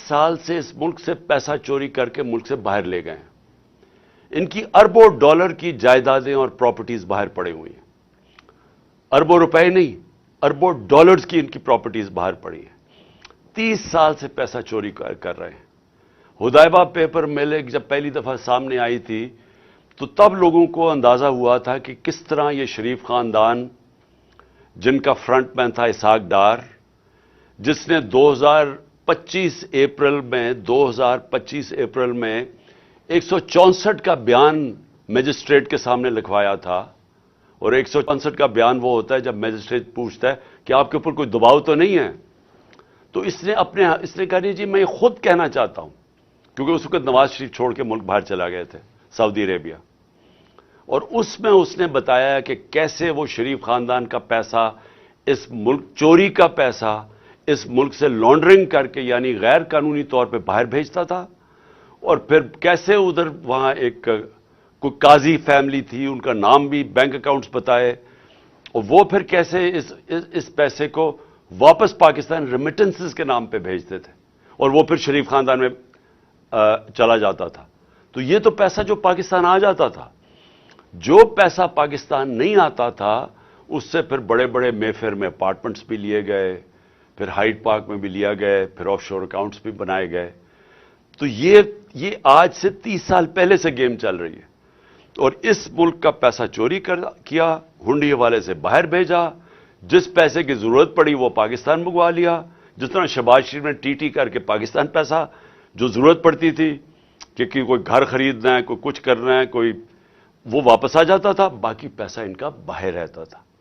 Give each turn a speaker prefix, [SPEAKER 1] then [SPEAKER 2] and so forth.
[SPEAKER 1] سال سے اس ملک سے پیسہ چوری کر کے ملک سے باہر لے گئے ہیں۔ ان کی اربوں ڈالر کی جائیدادیں اور پراپرٹیز باہر پڑے ہوئی ہیں، اربوں روپے نہیں، اربوں ڈالرز کی ان کی پراپرٹیز باہر پڑی ہیں۔ 30 سال سے پیسہ چوری کر رہے ہیں۔ حدیبیہ پیپر مل جب پہلی دفعہ سامنے آئی تھی تو تب لوگوں کو اندازہ ہوا تھا کہ کس طرح یہ شریف خاندان، جن کا فرنٹ مین تھا اسحاق ڈار، جس نے 2025 اپریل میں 164 کا بیان میجسٹریٹ کے سامنے لکھوایا تھا، اور 164 کا بیان وہ ہوتا ہے جب میجسٹریٹ پوچھتا ہے کہ آپ کے اوپر کوئی دباؤ تو نہیں ہے، تو اس نے کہا جی میں یہ خود کہنا چاہتا ہوں، کیونکہ اس وقت نواز شریف چھوڑ کے ملک باہر چلا گئے تھے سعودی عربیہ، اور اس میں اس نے بتایا کہ کیسے وہ شریف خاندان کا پیسہ، اس ملک چوری کا پیسہ اس ملک سے لانڈرنگ کر کے یعنی غیر قانونی طور پہ باہر بھیجتا تھا، اور پھر کیسے ادھر وہاں ایک کوئی قاضی فیملی تھی، ان کا نام بھی بینک اکاؤنٹس بتائے، اور وہ پھر کیسے اس پیسے کو واپس پاکستان ریمیٹنسز کے نام پہ بھیجتے تھے، اور وہ پھر شریف خاندان میں چلا جاتا تھا۔ تو یہ تو پیسہ جو پاکستان آ جاتا تھا، جو پیسہ پاکستان نہیں آتا تھا اس سے پھر بڑے بڑے مے فیئر میں اپارٹمنٹس بھی لیے گئے، پھر ہائیڈ پارک میں بھی لیا گئے، پھر آف شور اکاؤنٹس بھی بنائے گئے۔ تو یہ آج سے 30 سال پہلے سے گیم چل رہی ہے، اور اس ملک کا پیسہ چوری کیا، ہنڈی حوالے سے باہر بھیجا، جس پیسے کی ضرورت پڑی وہ پاکستان منگوا لیا، جس طرح شہباز شریف نے ٹی کر کے پاکستان پیسہ جو ضرورت پڑتی تھی کہ کوئی گھر خریدنا ہے، کوئی کچھ کرنا ہے، کوئی وہ واپس آ جاتا تھا، باقی پیسہ ان کا باہر رہتا تھا۔